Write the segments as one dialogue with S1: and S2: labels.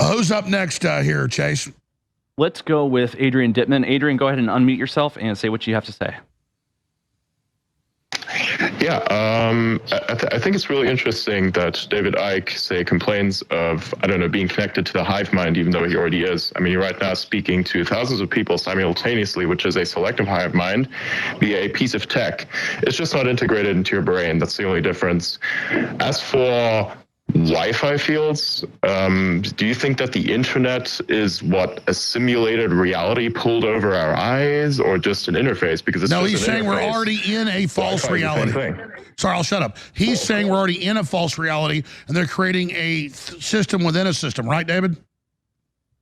S1: Who's up next here, Chase?
S2: Let's go with Adrian Dittman. Adrian, go ahead and unmute yourself and say what you have to say.
S3: Yeah, I think it's really interesting that David Icke, complains of, I don't know, being connected to the hive mind, even though he already is. I mean, you're right now speaking to thousands of people simultaneously, which is a selective hive mind via a piece of tech. It's just not integrated into your brain. That's the only difference. As for Wi-Fi fields, do you think that the internet is a simulated reality pulled over our eyes, or just an interface? Because it's
S1: no,
S3: just
S1: he's saying we're already in a false reality. Sorry, I'll shut up. He's saying we're already in a false reality, and they're creating a system within a system, right, David?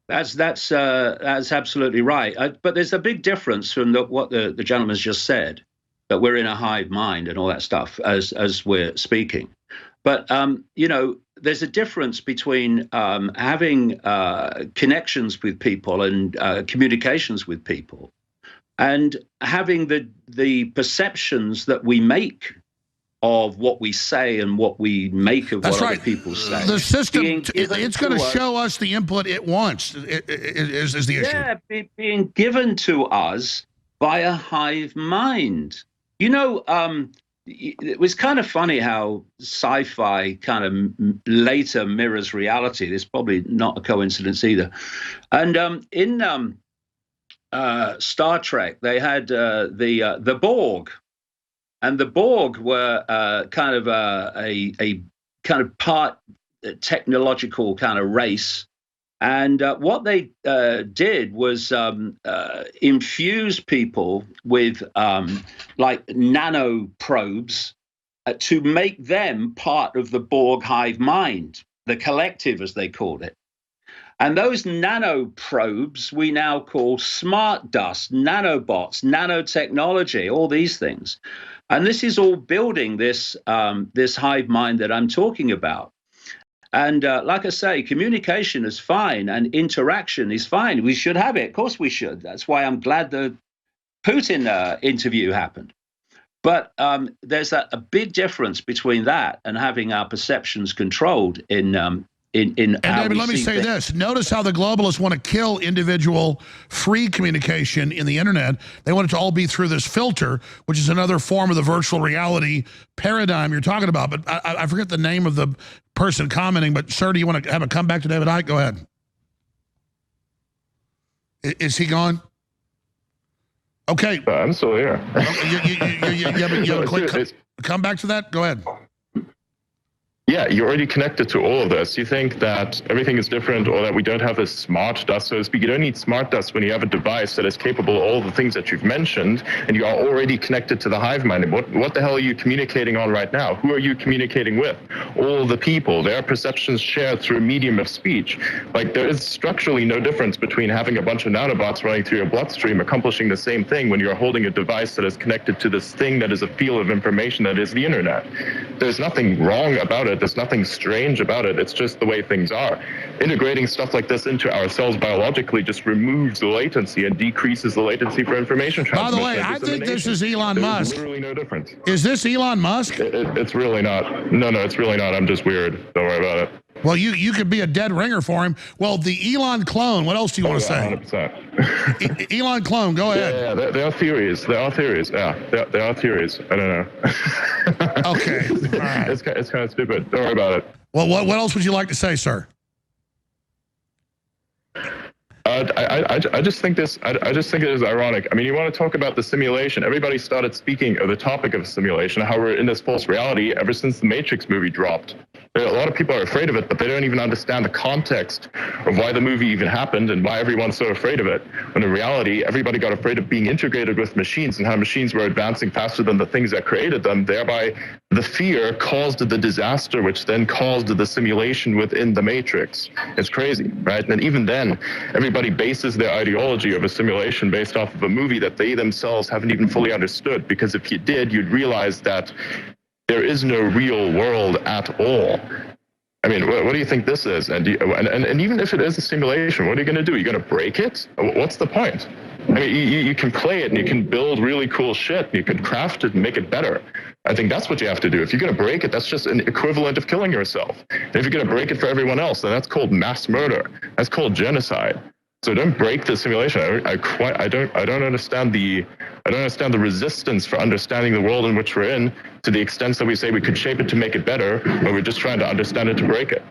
S4: That's absolutely right. But there's a big difference from what the gentleman's just said, that we're in a hive mind and all that stuff as we're speaking. But, you know, there's a difference between having connections with people and communications with people, and having the perceptions that we make of what we say and what we make of what other people say.
S1: The system, it's going to show us the input it wants, is the issue.
S4: Yeah, being given to us by a hive mind. You know, it was kind of funny how sci-fi kind of later mirrors reality. This is probably not a coincidence either. And in Star Trek, they had the Borg, and the Borg were kind of a kind of part technological kind of race. And what they did was infuse people with like nano probes to make them part of the Borg hive mind, the collective, as they called it. And those nano probes we now call smart dust, nanobots, nanotechnology, all these things. And this is all building this this hive mind that I'm talking about. And like I say, communication is fine and interaction is fine. We should have it. Of course we should. That's why I'm glad the Putin interview happened. But there's a big difference between that and having our perceptions controlled in and
S1: David, let me say this. Notice how the globalists want to kill individual free communication in the internet. They want it to all be through this filter, which is another form of the virtual reality paradigm you're talking about. But I forget the name of the person commenting, but sir, do you want to have a comeback to David Icke? Go ahead. Is he gone? Okay.
S3: I'm still here.
S1: You have a quick come back to that? Go ahead.
S3: Yeah, you're already connected to all of this. You think that everything is different, or that we don't have a smart dust, so to speak. You don't need smart dust when you have a device that is capable of all the things that you've mentioned, and you are already connected to the hive mind. And what the hell are you communicating on right now? Who are you communicating with? All the people. Their perceptions shared through a medium of speech. Like, there is structurally no difference between having a bunch of nanobots running through your bloodstream accomplishing the same thing when you're holding a device that is connected to this thing that is a field of information that is the internet. There's nothing wrong about it. There's nothing strange about it. It's just the way things are. Integrating stuff like this into ourselves biologically just removes the latency and decreases the latency for information transmission.
S1: By the way, I think this is Elon Musk.
S3: There's literally no difference.
S1: Is this Elon Musk?
S3: It's really not. No, it's really not. I'm just weird. Don't worry about it.
S1: Well, you could be a dead ringer for him. Well, the Elon clone, what else do you want to say?
S3: 100%.
S1: Elon clone, go ahead.
S3: Yeah, there are theories. There are theories. Yeah, there are theories. I don't know.
S1: Okay. All right.
S3: It's kind of stupid. Don't worry about it.
S1: Well, what else would you like to say, sir?
S3: I just think this. I just think it is ironic. I mean, you want to talk about the simulation? Everybody started speaking of the topic of simulation, how we're in this false reality ever since the Matrix movie dropped. A lot of people are afraid of it, but they don't even understand the context of why the movie even happened and why everyone's so afraid of it. When in reality, everybody got afraid of being integrated with machines and how machines were advancing faster than the things that created them. Thereby, the fear caused the disaster, which then caused the simulation within the Matrix. It's crazy, right? And even then, everybody bases their ideology of a simulation based off of a movie that they themselves haven't even fully understood. Because if you did, you'd realize that there is no real world at all. I mean, what do you think this is? And even if it is a simulation, what are you going to do? You're going to break it? What's the point? I mean, you can play it and you can build really cool shit. And you can craft it and make it better. I think that's what you have to do. If you're going to break it, that's just an equivalent of killing yourself. And if you're going to break it for everyone else, then that's called mass murder. That's called genocide. So don't break the simulation. I don't understand the resistance for understanding the world in which we're in, to the extent that we say we could shape it to make it better, but we're just trying to understand it to break it.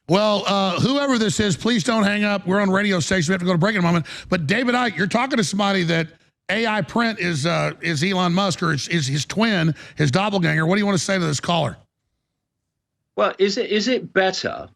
S1: Well, whoever this is, please don't hang up. We're on radio station. We have to go to break in a moment. But David Icke, you're talking to somebody that AI print is Elon Musk, or is his twin, his doppelganger. What do you want to say to this caller?
S4: Well, is it better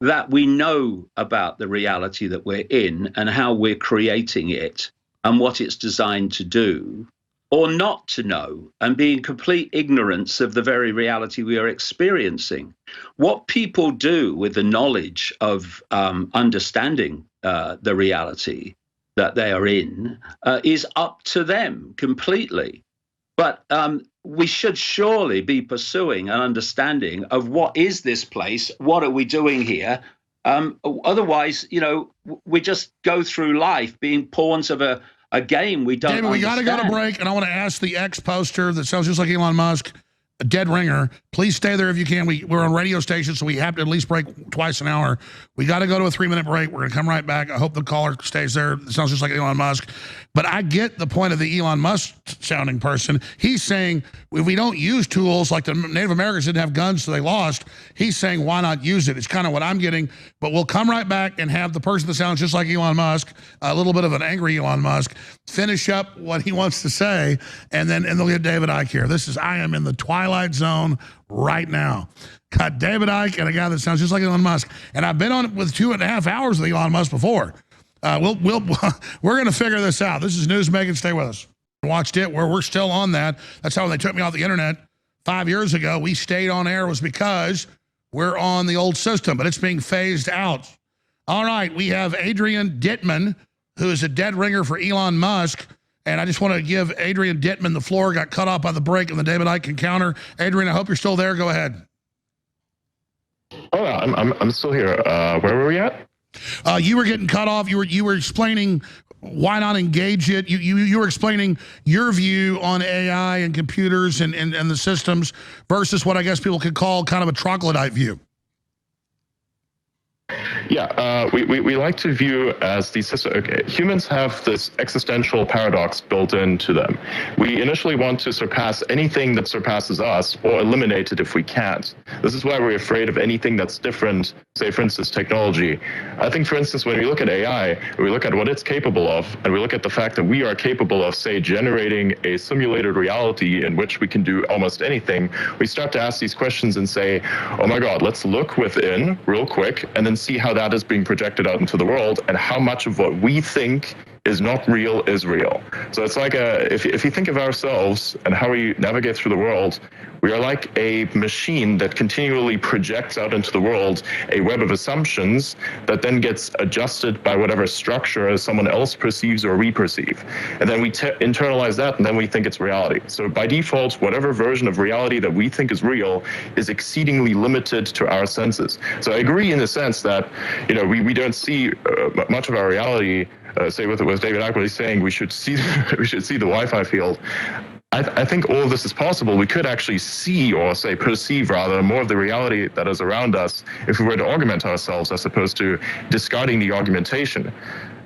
S4: that we know about the reality that we're in and how we're creating it and what it's designed to do, or not to know and be in complete ignorance of the very reality we are experiencing? What people do with the knowledge of understanding the reality that they are in is up to them completely. But we should surely be pursuing an understanding of what is this place, what are we doing here? Otherwise, we just go through life being pawns of a game we don't
S1: David, we got to go to break, and I want to ask the X poster that sounds just like Elon Musk, a dead ringer. Please stay there if you can. We're on radio station, so we have to at least break twice an hour. We got to go to a 3-minute break. We're going to come right back. I hope the caller stays there. It sounds just like Elon Musk. But I get the point of the Elon Musk sounding person. He's saying if we don't use tools, like the Native Americans didn't have guns, so they lost. He's saying, why not use it? It's kind of what I'm getting. But we'll come right back and have the person that sounds just like Elon Musk, a little bit of an angry Elon Musk, finish up what he wants to say, and they'll get David Icke here. I am in the twilight zone right now. Got David Icke and a guy that sounds just like Elon Musk. And I've been on it with 2.5 hours with Elon Musk before. We're going to figure this out. This is Newsmaker. Stay with us. Watched it. We're still on that. That's how when they took me off the internet 5 years ago, we stayed on air, was because we're on the old system, but it's being phased out. All right, we have Adrian Dittman, who is a dead ringer for Elon Musk. And I just want to give Adrian Dittman the floor. Got cut off by the break in the David Icke encounter. Adrian, I hope you're still there. Go ahead.
S3: Oh, I'm still here. Where were we at?
S1: You were getting cut off. You were explaining why not engage it. You were explaining your view on AI and computers and the systems versus what I guess people could call kind of a troglodyte view.
S3: Yeah, we like to view as the system. Okay, humans have this existential paradox built into them. We initially want to surpass anything that surpasses us, or eliminate it if we can't. This is why we're afraid of anything that's different, say, for instance, technology. I think, for instance, when we look at AI, we look at what it's capable of, and we look at the fact that we are capable of, say, generating a simulated reality in which we can do almost anything, we start to ask these questions and say, oh my God, let's look within real quick and then see how that is being projected out into the world, and how much of what we think is not real is real. So it's like if you think of ourselves and how we navigate through the world, we are like a machine that continually projects out into the world a web of assumptions that then gets adjusted by whatever structure someone else perceives or we perceive. And then we internalize that, and then we think it's reality. So by default, whatever version of reality that we think is real is exceedingly limited to our senses. So I agree in the sense that, we don't see much of our reality. Say with David Icke, he's saying we should see the Wi-Fi field. I think all of this is possible. We could actually see, or say perceive rather, more of the reality that is around us if we were to augment ourselves, as opposed to discarding the augmentation.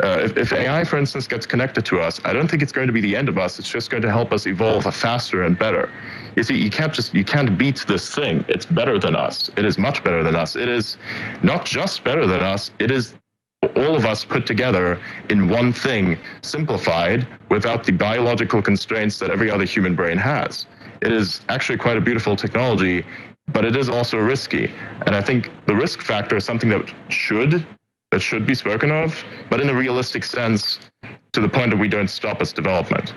S3: If AI, for instance, gets connected to us, I don't think it's going to be the end of us. It's just going to help us evolve faster and better. You see, you can't beat this thing. It's better than us. It is much better than us. It is not just better than us. It is all of us put together in one thing, simplified, without the biological constraints that every other human brain has. It is actually quite a beautiful technology, but it is also risky. And I think the risk factor is something that should be spoken of, but in a realistic sense, to the point that we don't stop its development.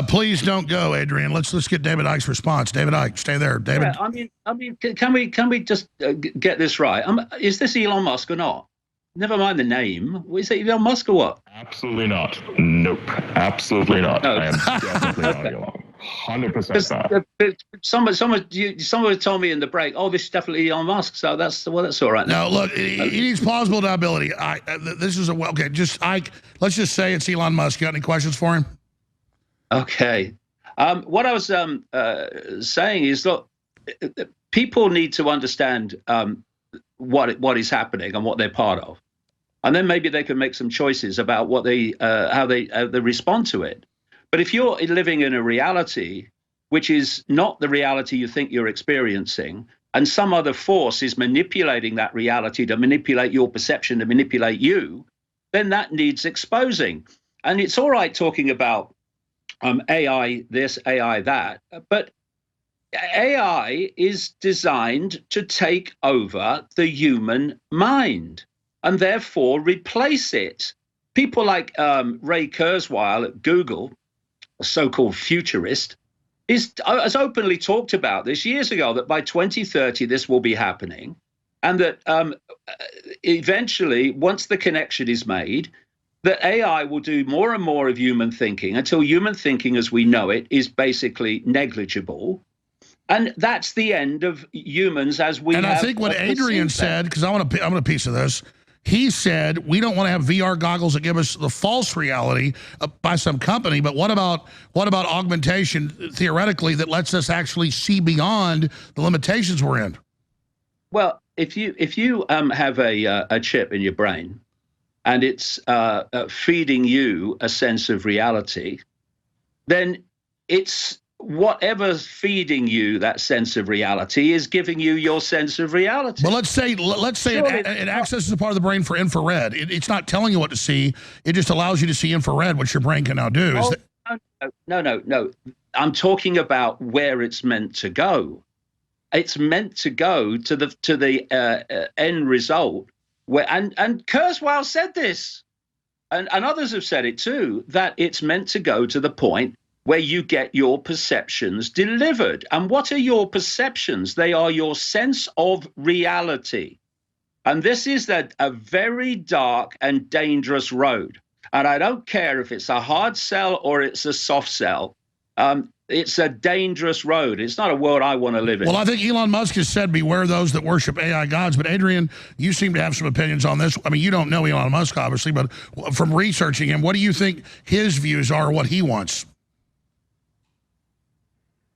S1: Please don't go, Adrian. Let's get David Icke's response. David Icke, stay there. David.
S4: Yeah, I mean, can we just get this right? Is this Elon Musk or not? Never mind the name. Is it Elon Musk or what?
S3: Absolutely not. Nope. Absolutely not.
S4: No.
S3: I am definitely not Elon. 100% not.
S4: Someone told me in the break, oh, this is definitely Elon Musk. So that's all right.
S1: No, look, he needs plausible deniability. This is okay. Let's just say it's Elon Musk. You got any questions for him?
S4: Okay. What I was saying is, look, people need to understand what is happening and what they're part of, and then maybe they can make some choices about what how they respond to it. But if you're living in a reality which is not the reality you think you're experiencing, and some other force is manipulating that reality to manipulate your perception, to manipulate you, then that needs exposing. And it's all right talking about AI this, AI that, but AI is designed to take over the human mind and therefore replace it. People like Ray Kurzweil at Google, a so-called futurist, has openly talked about this years ago, that by 2030 this will be happening, and that eventually, once the connection is made, that AI will do more and more of human thinking until human thinking as we know it is basically negligible. And that's the end of humans as we have.
S1: And I think what Adrian said, because I want a piece of this, he said, we don't want to have VR goggles that give us the false reality by some company, but what about augmentation, theoretically, that lets us actually see beyond the limitations we're in?
S4: Well, if you have a chip in your brain, and it's feeding you a sense of reality, then it's whatever's feeding you that sense of reality is giving you your sense of reality.
S1: Well, let's say it accesses a part of the brain for infrared. It's not telling you what to see. It just allows you to see infrared, which your brain can now do.
S4: No. I'm talking about where it's meant to go. It's meant to go to the end result. And Kurzweil said this, and others have said it too, that it's meant to go to the point where you get your perceptions delivered. And what are your perceptions? They are your sense of reality. And this is a very dark and dangerous road. And I don't care if it's a hard sell or it's a soft sell. It's a dangerous road. It's not a world I want to live in.
S1: Well, I think Elon Musk has said, beware those that worship AI gods. But Adrian, you seem to have some opinions on this. I mean, you don't know Elon Musk, obviously, but from researching him, what do you think his views are, what he wants?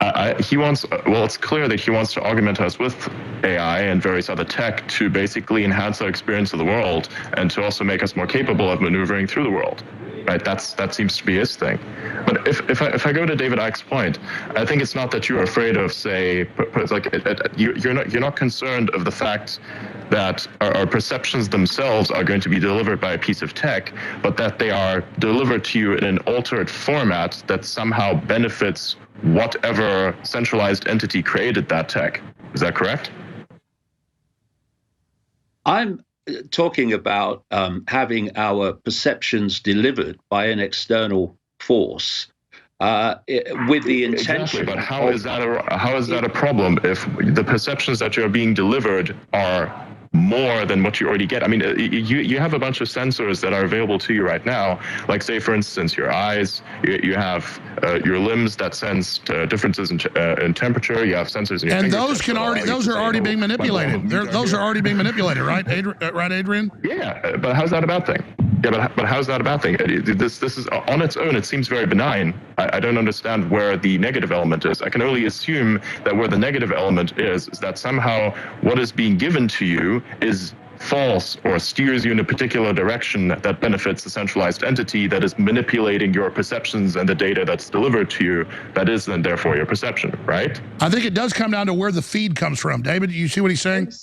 S3: It's clear that he wants to augment us with AI and various other tech to basically enhance our experience of the world and to also make us more capable of maneuvering through the world. Right? That seems to be his thing. But if I go to David Icke's point, I think it's not that you're afraid of, say, you're not concerned of the fact that our perceptions themselves are going to be delivered by a piece of tech, but that they are delivered to you in an altered format that somehow benefits whatever centralized entity created that tech. Is that correct?
S4: I'm talking about having our perceptions delivered by an external force with the intention.
S3: Exactly, but how is that a problem if the perceptions that you're being delivered are more than what you already get? I mean, you have a bunch of sensors that are available to you right now, like, say, for instance, your eyes, you have your limbs that sense differences in temperature, you have sensors in your
S1: and those are already being manipulated. Those are already being manipulated, right, Adrian?
S3: Yeah, but how's that a bad thing? Yeah, but how's that a bad thing? This is on its own, it seems very benign. I don't understand where the negative element is. I can only assume that where the negative element is that somehow what is being given to you is false or steers you in a particular direction that benefits the centralized entity that is manipulating your perceptions and the data that's delivered to you. That is then therefore your perception, right?
S1: I think it does come down to where the feed comes from. David, you see what he's saying?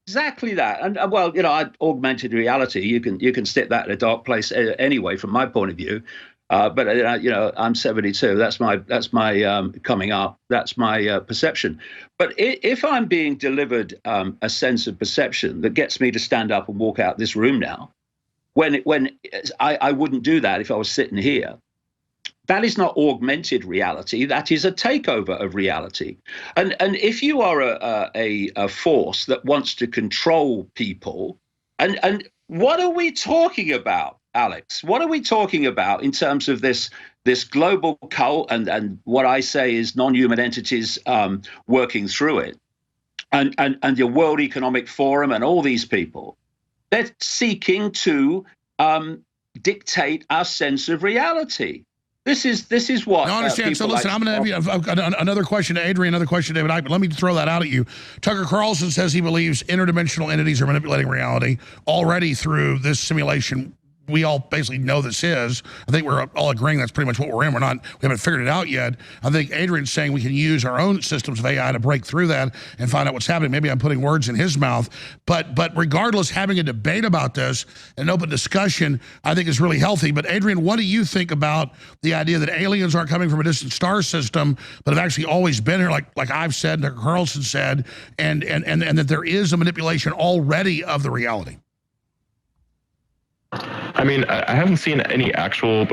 S4: Exactly that. And well, augmented reality, you can stick that in a dark place anyway, from my point of view. But I'm 72. That's my coming up. That's my perception. But if I'm being delivered a sense of perception that gets me to stand up and walk out this room now, when I wouldn't do that if I was sitting here. That is not augmented reality. That is a takeover of reality. And if you are a force that wants to control people, and what are we talking about? Alex? What are we talking about in terms of this global cult and what I say is non-human entities working through it, and the World Economic Forum and all these people? They're seeking to dictate our sense of reality. This is what.
S1: No, I understand. So listen, I'm going to have you another question to Adrian, another question to David Icke, but let me throw that out at you. Tucker Carlson says he believes interdimensional entities are manipulating reality already through this simulation. We all basically know this is. I think we're all agreeing that's pretty much what we're in. We haven't figured it out yet. I think Adrian's saying we can use our own systems of AI to break through that and find out what's happening. Maybe I'm putting words in his mouth, but regardless, having a debate about this, an open discussion, I think is really healthy. But Adrian, what do you think about the idea that aliens aren't coming from a distant star system, but have actually always been here, like I've said, Tucker Carlson said, and that there is a manipulation already of the reality?
S3: I mean, I haven't seen any actual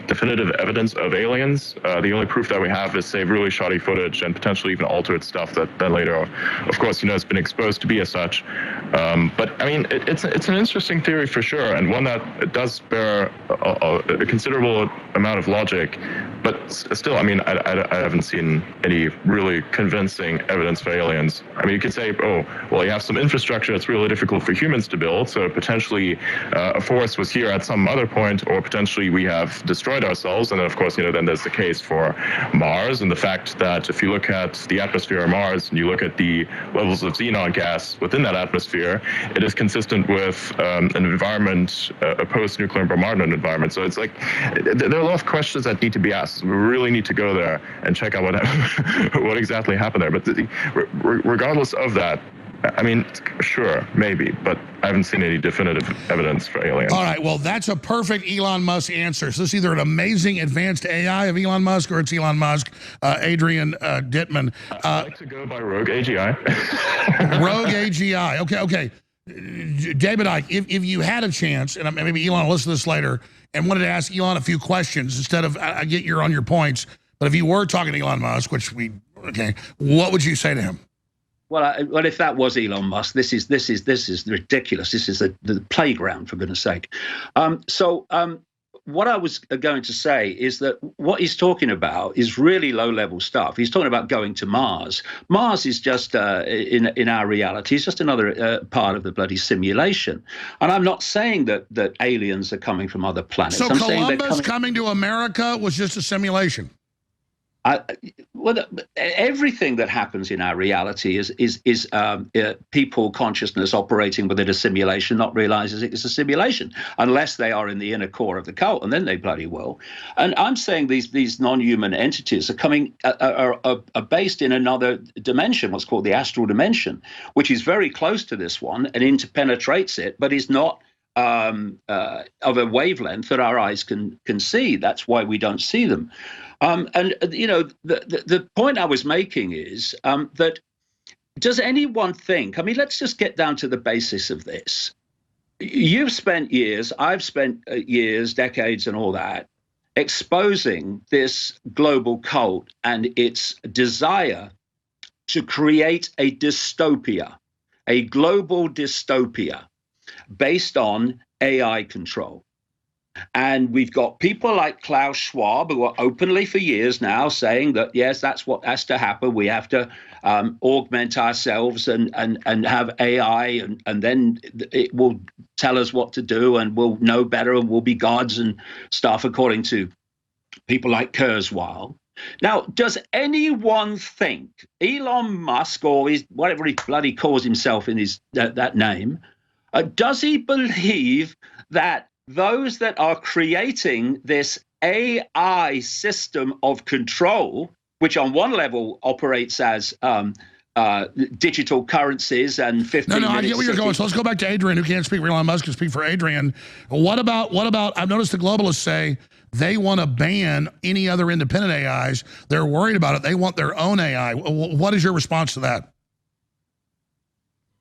S3: definitive evidence of aliens. The only proof that we have is, say, really shoddy footage and potentially even altered stuff that then later, of course, has been exposed to be as such. But I mean, it's an interesting theory for sure, and one that does bear a considerable amount of logic. But still, I mean, I haven't seen any really convincing evidence for aliens. I mean, you could say, oh, well, you have some infrastructure that's really difficult for humans to build, so potentially a force was here at some other point, or potentially we have destroyed ourselves. And then, of course, then there's the case for Mars and the fact that if you look at the atmosphere of Mars and you look at the levels of xenon gas within that atmosphere, it is consistent with an environment, a post-nuclear bombardment environment. So it's like there are a lot of questions that need to be asked. We really need to go there and check out what exactly happened there. But regardless of that, I mean, sure, maybe, but I haven't seen any definitive evidence for aliens.
S1: All right, well, that's a perfect Elon Musk answer. So this is either an amazing advanced AI of Elon Musk or it's Elon Musk, Adrian Dittman.
S3: I like to go by Rogue AGI.
S1: Rogue AGI, okay. David Icke, if you had a chance, and maybe Elon will listen to this later, and wanted to ask Elon a few questions instead of, I get you're on your points, but if you were talking to Elon Musk, what would you say to him?
S4: Well, if that was Elon Musk, this is ridiculous. This is the playground, for goodness sake. What I was going to say is that what he's talking about is really low-level stuff. He's talking about going to Mars. Mars is just, in our reality, it's just another part of the bloody simulation. And I'm not saying that aliens are coming from other planets.
S1: So
S4: I'm
S1: Columbus coming to America was just a simulation?
S4: Everything that happens in our reality is people consciousness operating within a simulation, not realizing it's a simulation, unless they are in the inner core of the cult, and then they bloody will. And I'm saying these non-human entities are coming are based in another dimension, what's called the astral dimension, which is very close to this one and interpenetrates it, but is not of a wavelength that our eyes can see. That's why we don't see them. The point I was making is that does anyone think, I mean, let's just get down to the basis of this. You've spent years, I've spent years, decades and all that, exposing this global cult and its desire to create a dystopia, a global dystopia based on AI control. And we've got people like Klaus Schwab, who are openly for years now saying that, yes, that's what has to happen. We have to augment ourselves and have AI, and then it will tell us what to do and we'll know better and we'll be gods and stuff, according to people like Kurzweil. Now, does anyone think Elon Musk, or whatever he bloody calls himself in his that name, does he believe that those that are creating this AI system of control, which on one level operates as digital currencies and 15
S1: No, I get where you're going. So let's go back to Adrian, who can't speak for Elon Musk, can speak for Adrian. What about, I've noticed the globalists say they want to ban any other independent AIs. They're worried about it. They want their own AI. What is your response to that?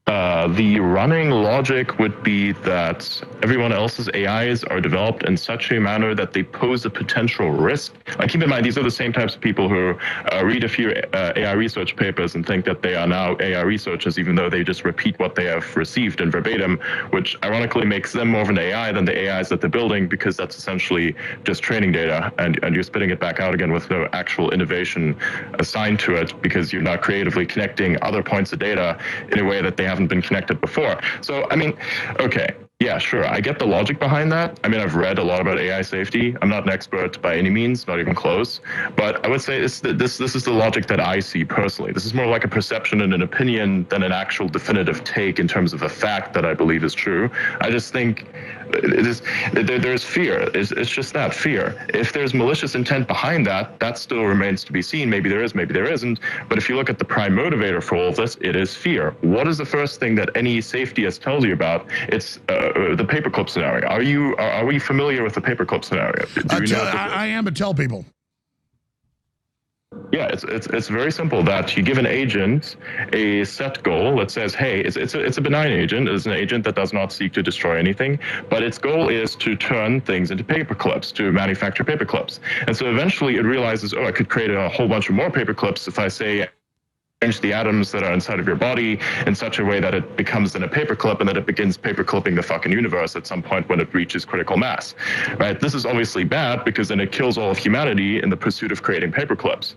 S3: The running logic would be that everyone else's AIs are developed in such a manner that they pose a potential risk. Keep in mind, these are the same types of people who read a few AI research papers and think that they are now AI researchers, even though they just repeat what they have received in verbatim, which ironically makes them more of an AI than the AIs that they're building, because that's essentially just training data, and you're spitting it back out again with no actual innovation assigned to it, because you're not creatively connecting other points of data in a way that they haven't been connected before. So, I mean, okay, yeah, sure, I get the logic behind that. I mean, I've read a lot about AI safety. I'm not an expert by any means, not even close. But I would say this is the logic that I see personally. This is more like a perception and an opinion than an actual definitive take in terms of a fact that I believe is true. I just think there's fear. It's just that, fear. If there's malicious intent behind that, that still remains to be seen. Maybe there is, maybe there isn't. But if you look at the prime motivator for all of this, it is fear. What is the first thing that any safetyist tells you about? It's the paperclip scenario. Are we familiar with the paperclip scenario?
S1: I am, but tell people.
S3: Yeah, it's very simple. That you give an agent a set goal that says, hey, it's a benign agent. It's an agent that does not seek to destroy anything, but its goal is to turn things into paper clips, to manufacture paper clips. And so eventually it realizes, oh, I could create a whole bunch of more paper clips if I say, arrange the atoms that are inside of your body in such a way that it becomes then a paperclip, and that it begins paperclipping the fucking universe at some point when it reaches critical mass, right? This is obviously bad, because then it kills all of humanity in the pursuit of creating paperclips.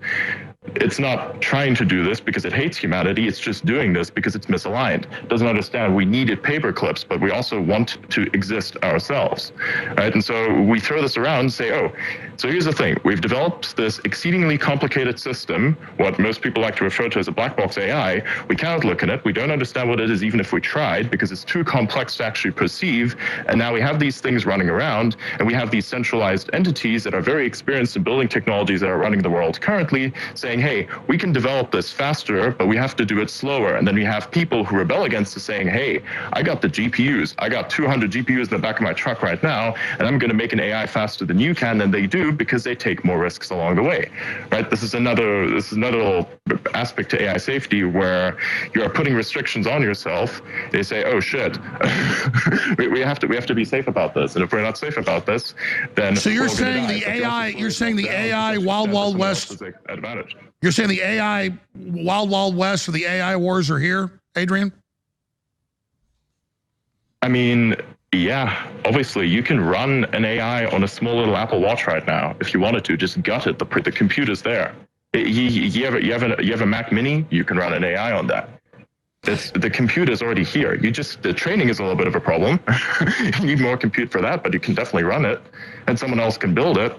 S3: It's not trying to do this because it hates humanity. It's just doing this because it's misaligned. It doesn't understand we needed paper clips, but we also want to exist ourselves, right? And so we throw this around and say, oh, so here's the thing. We've developed this exceedingly complicated system, what most people like to refer to as a black box AI. We cannot look at it. We don't understand what it is, even if we tried, because it's too complex to actually perceive. And now we have these things running around, and we have these centralized entities that are very experienced in building technologies that are running the world currently, saying, hey, we can develop this faster, but we have to do it slower. And then we have people who rebel against it saying, hey, I got the GPUs. I got 200 GPUs in the back of my truck right now, and I'm going to make an AI faster than you can. And they do, because they take more risks along the way, right? This is another little aspect to AI safety, where you are putting restrictions on yourself. They say, oh shit, we have to be safe about this. And if we're not safe about this, then
S1: so you're saying the AI Wild West
S3: advantage.
S1: You're saying the AI Wild West, or the AI wars are here, Adrian? I
S3: mean, yeah, obviously you can run an AI on a small little Apple Watch right now if you wanted to. Just gut it. The computer's there. You have a Mac Mini, you can run an AI on that. The computer's already here. The training is a little bit of a problem. You need more compute for that, but you can definitely run it, and someone else can build it.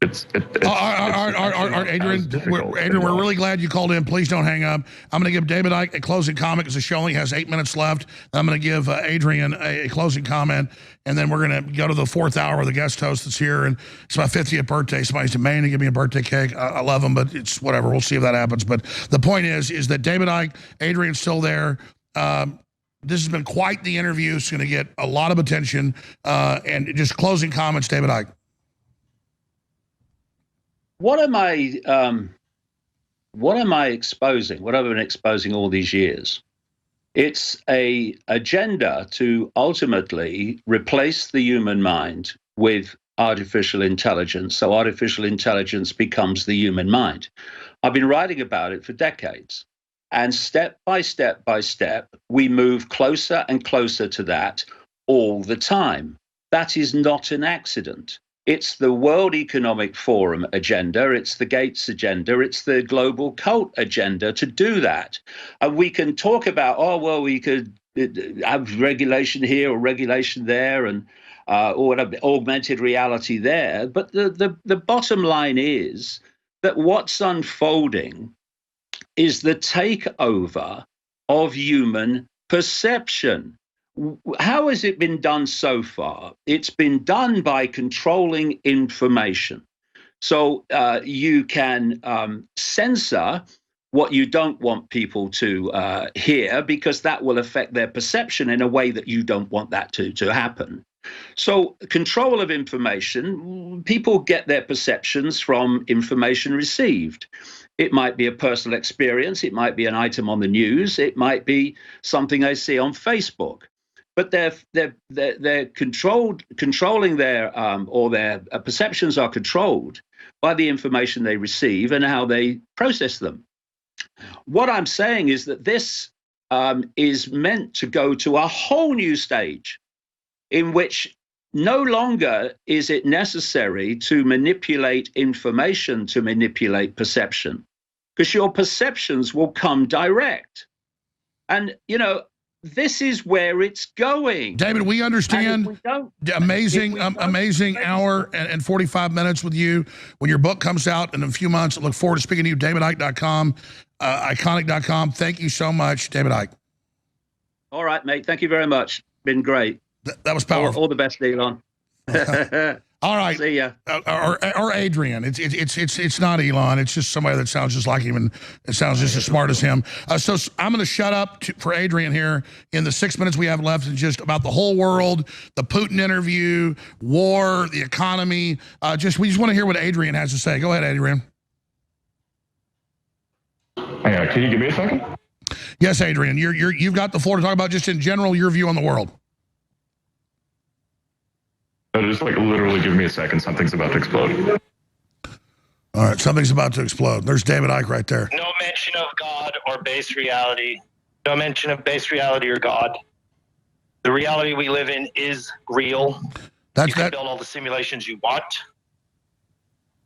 S1: Adrian, we're really glad you called in. Please don't hang up. I'm going to give David Icke a closing comment, because the show only has 8 minutes left. I'm going to give Adrian a closing comment, and then we're going to go to the 4th hour with the guest host that's here. And it's my 50th birthday. Somebody's demanding to give me a birthday cake. I love them, but it's whatever. We'll see if that happens. But the point is that David Icke, Adrian's still there. This has been quite the interview. It's going to get a lot of attention. And just closing comments, David Icke.
S4: What am I exposing? What have I been exposing all these years? It's an agenda to ultimately replace the human mind with artificial intelligence. So artificial intelligence becomes the human mind. I've been writing about it for decades. And step by step by step, we move closer and closer to that all the time. That is not an accident. It's the World Economic Forum agenda, it's the Gates agenda, it's the global cult agenda to do that. And we can talk about, oh, well, we could have regulation here or regulation there, and or augmented reality there. But the bottom line is that what's unfolding is the takeover of human perception. How has it been done so far? It's been done by controlling information. So you can censor what you don't want people to hear, because that will affect their perception in a way that you don't want that to happen. So control of information, people get their perceptions from information received. It might be a personal experience. It might be an item on the news. It might be something they see on Facebook. But they're controlling their or their perceptions are controlled by the information they receive and how they process them. What I'm saying is that this is meant to go to a whole new stage in which no longer is it necessary to manipulate information to manipulate perception, because your perceptions will come direct. And, you know, this is where it's going.
S1: David, we understand. Amazing hour and 45 minutes with you. When your book comes out in a few months, I look forward to speaking to you. DavidIcke.com, iconic.com. Thank you so much, David Icke.
S4: All right, mate. Thank you very much. Been great.
S1: That was powerful.
S4: All the best, Elon.
S1: All right.
S4: See ya.
S1: Or Adrian. It's not Elon. It's just somebody that sounds just like him, and it sounds just as smart as him. So I'm going to shut up for Adrian here in the 6 minutes we have left, and just about the whole world, the Putin interview, war, the economy. We just want to hear what Adrian has to say. Go ahead, Adrian.
S3: Hang on, can you give me a second?
S1: Yes, Adrian. You've got the floor to talk about just in general your view on the world.
S3: Just like literally give me a second. Something's about to explode.
S1: All right, something's about to explode. There's David Icke right there.
S5: No mention of God or base reality. No mention of base reality or God. The reality we live in is real. You can build all the simulations you want,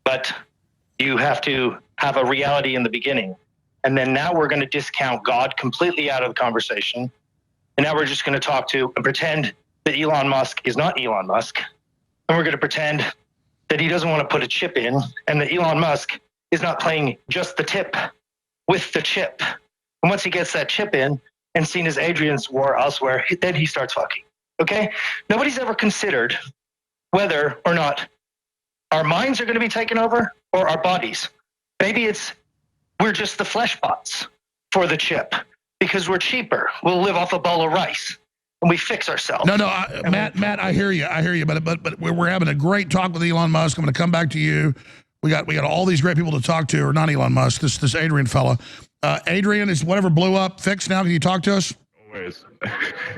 S5: but you have to have a reality in the beginning. And then now we're going to discount God completely out of the conversation. And now we're just going to talk to and pretend that Elon Musk is not Elon Musk. And we're going to pretend that he doesn't want to put a chip in, and that Elon Musk is not playing just the tip with the chip. And once he gets that chip in and seen as Adrian's war elsewhere, then he starts fucking. Okay? Nobody's ever considered whether or not our minds are going to be taken over or our bodies. Maybe we're just the flesh bots for the chip because we're cheaper. We'll live off a bowl of rice. And we fix ourselves.
S1: No, Matt, I hear you. But we're having a great talk with Elon Musk. I'm going to come back to you. We got all these great people to talk to, or not Elon Musk, this Adrian fella. Adrian, is whatever blew up fixed now? Can you talk to us?
S3: Always.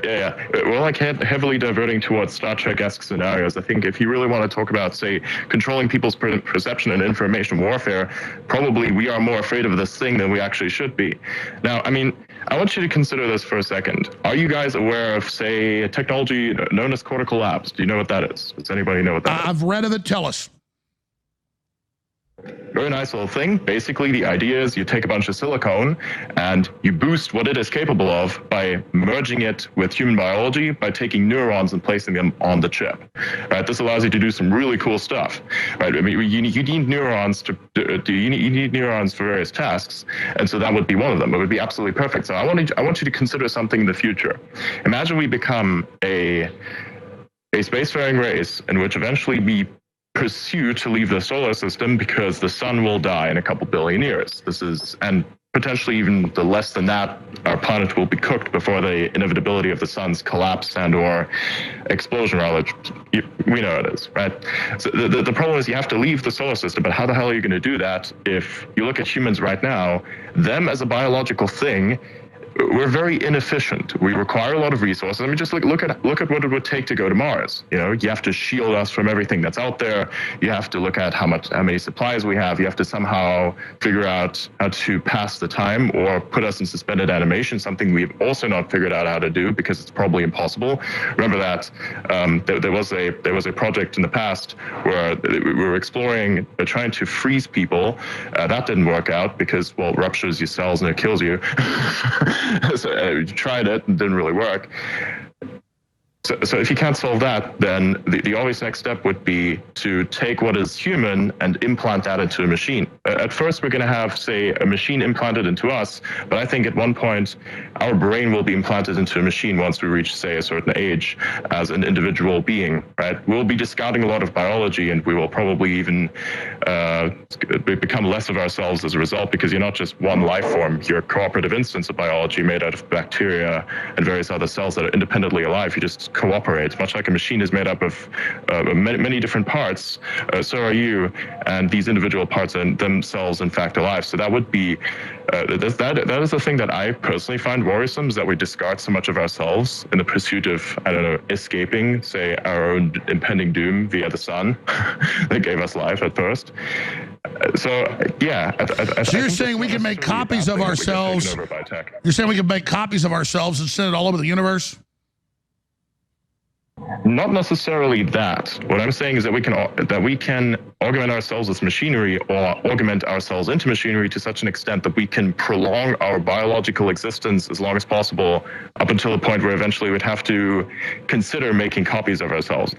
S3: Yeah. We're like heavily diverting towards Star Trek-esque scenarios. I think if you really want to talk about, say, controlling people's perception and information warfare, probably we are more afraid of this thing than we actually should be. Now, I mean, I want you to consider this for a second. Are you guys aware of, say, a technology known as cortical labs? Do you know what that is? Does anybody know what that is?
S1: I've read of it. Tell us.
S3: Very nice little thing. Basically, the idea is you take a bunch of silicone and you boost what it is capable of by merging it with human biology by taking neurons and placing them on the chip. Right? This allows you to do some really cool stuff. Right? I mean, you need neurons you need neurons for various tasks, and so that would be one of them. It would be absolutely perfect. So I want you to consider something in the future. Imagine we become a spacefaring race in which eventually we pursue to leave the solar system because the sun will die in a couple billion years. And potentially even the less than that, our planet will be cooked before the inevitability of the sun's collapse and or explosion. We know it is, right? So the problem is you have to leave the solar system, but how the hell are you going to do that if you look at humans right now, them as a biological thing, we're very inefficient. We require a lot of resources. I mean, just look at what it would take to go to Mars. You know, you have to shield us from everything that's out there. You have to look at how many supplies we have. You have to somehow figure out how to pass the time or put us in suspended animation, something we've also not figured out how to do because it's probably impossible. Remember that there was a project in the past where we were exploring, trying to freeze people. That didn't work out because, well, it ruptures your cells and it kills you. So we tried it and didn't really work. So if you can't solve that, then the obvious next step would be to take what is human and implant that into a machine. At first, we're going to have, say, a machine implanted into us, but I think at one point, our brain will be implanted into a machine once we reach, say, a certain age as an individual being, right? We'll be discarding a lot of biology, and we will probably even become less of ourselves as a result, because you're not just one life form. You're a cooperative instance of biology made out of bacteria and various other cells that are independently alive. You just cooperate. Much like a machine is made up of many different parts, so are you, and these individual parts are themselves, in fact, alive. So that would be, that is the thing that I personally find worrisome, is that we discard so much of ourselves in the pursuit of, I don't know, escaping, say, our own impending doom via the sun that gave us life at first. So yeah.
S1: So you're saying we can make copies of ourselves? You're saying we can make copies of ourselves and send it all over the universe?
S3: Not necessarily that. What I'm saying is that we can augment ourselves with machinery, or augment ourselves into machinery to such an extent that we can prolong our biological existence as long as possible, up until the point where eventually we'd have to consider making copies of ourselves.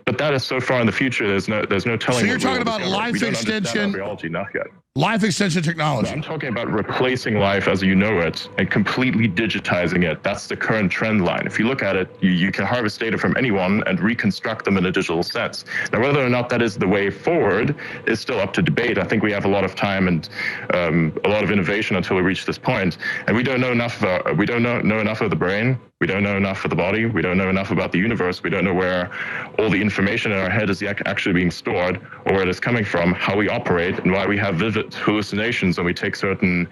S3: But that is so far in the future. There's no telling.
S1: So you're talking about life extension?
S3: Biology, not yet.
S1: Life extension technology.
S3: I'm talking about replacing life as you know it and completely digitizing it. That's the current trend line. If you look at it, you can harvest data from anyone and reconstruct them in a digital sense. Now, whether or not that is the way forward is still up to debate. I think we have a lot of time and a lot of innovation until we reach this point. And we don't know enough. We don't know enough of the brain. We don't know enough of the body. We don't know enough about the universe. We don't know where all the information in our head is actually being stored, or where it is coming from, how we operate, and why we have vivid hallucinations when we take certain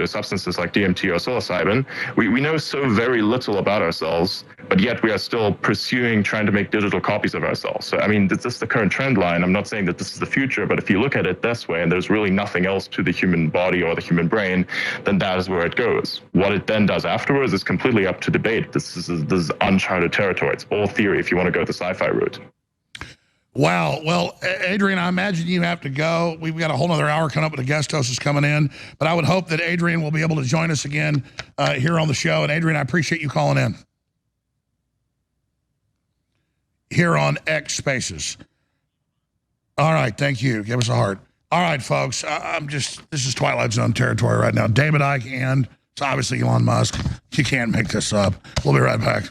S3: substances like DMT or psilocybin. We know so very little about ourselves, but yet we are still trying to make digital copies of ourselves. So, I mean, this is the current trend line. I'm not saying that this is the future, but if you look at it this way, and there's really nothing else to the human body or the human brain, then that is where it goes. What it then does afterwards is completely up to debate. This is uncharted territory. It's all theory if you want to go the sci-fi route.
S1: Wow. Well, Adrian, I imagine you have to go. We've got a whole other hour coming up with the guest host is coming in. But I would hope that Adrian will be able to join us again here on the show. And Adrian, I appreciate you calling in here on X Spaces. All right. Thank you. Give us a heart. All right, folks. This is Twilight Zone territory right now. David Icke and it's obviously Elon Musk. You can't make this up. We'll be right back.